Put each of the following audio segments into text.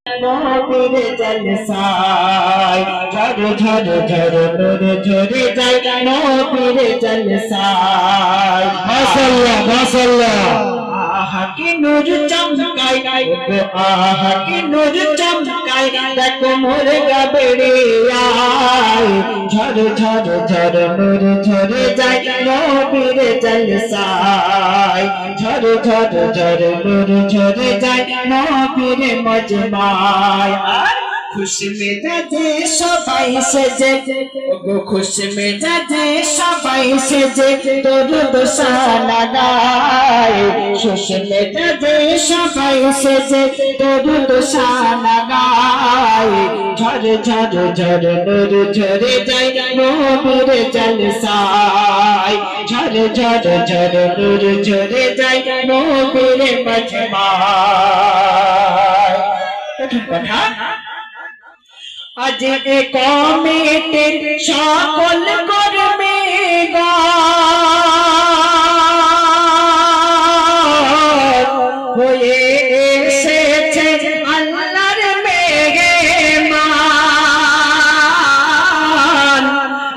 নবীর জলসায় ঝর ঝর ঝর নূর ঝরে যায় নবীর জলসায় মাশাআল্লাহ মাশাআল্লাহ আহা কি নূর চমকায় গো আহা কি নূর চমকায় দেখো মোর গাবড়িয়ায় ঝর ঝর ঝর নূর ঝরে যায় নবীর জলসায় ঝর ঝর ঝর নূর ঝরে যায় নবীর মজমায় খুশি মেজাজে সবাই সেজে গো খুশি মেজাজে সবাই সেজে দরুদ সানা গায় খুশি মেজাজে সবাই সেজে দরুদ সানা গায় ঝর ঝর ঝর নূর ঝরে যায় নবীর জলসায় ঝর ঝর ঝর নূর ঝরে যায় নবীর মজমায় কথা আজ এ কমিটির সকল কর্মীগণ হয়ে এসেছে আল্লাহর মেহমান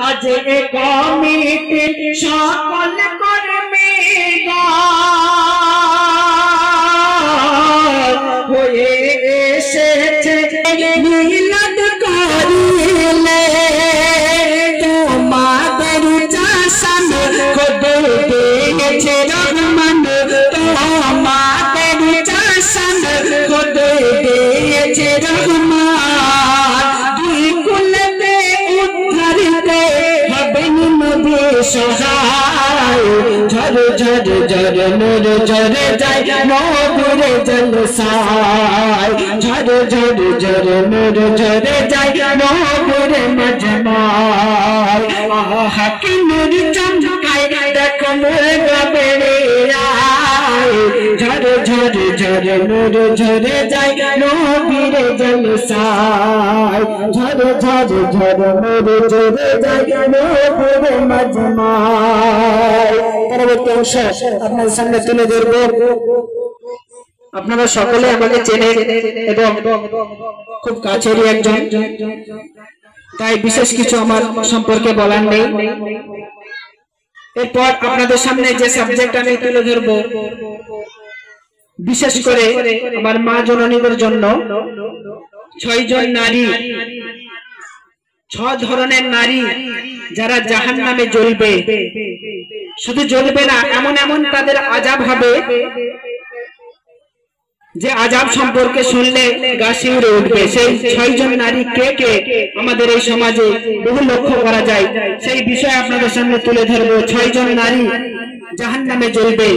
আজ এ কমিটির সকল কর্মীগণ হয়ে এসেছে মিলাদ করিলে তোমাদের চাষান খোদে দিয়েছে রহমান তোমাদের চাষান খোদে দিয়েছে রহমান দুই কুলতে উদ্ধারিতে হবেন নবী সহায় ঝর ঝর ঝর নূর ঝরে যায় নবীর জলসায় ঝর ঝর ঝর নূর ঝরে যায় নবীর মজমায় আহা কি নূর চমকায় দেখো মোর গাবড়িয়ায় ঝর ঝর ঝর নূর ঝরে যায় নবীর জলসায় ঝর ঝর ঝর নূর ঝরে যায় নবীর মজমায় পরবর্তী অংশ আপনাদের সামনে তুলে ধরবো আপনারা সকলে আমাকে চেনেন এবং খুব কাছেরই একজন তাই বিশেষ কিছু আমার সম্পর্কে বলার নেই এরপর আপনাদের সামনে যে সাবজেক্ট আমি তুলে ধরবো বিশেষ করে আমার মা জননীদের জন্য 6 জন নারী 6 ধরনের নারী যারা জাহান্নামে জ্বলবে শুধু জ্বলবে না এমন এমন তাদের আযাব হবে যে আযাব সম্পর্কে শুনলে গা শিউরে উঠবে সেই 6 জন নারী কে কে আমাদের এই সমাজে বহু লক্ষ্য করা যায় সেই বিষয় আপনাদের সামনে তুলে ধরবো 6 জন নারী জাহান্নামে জ্বলবে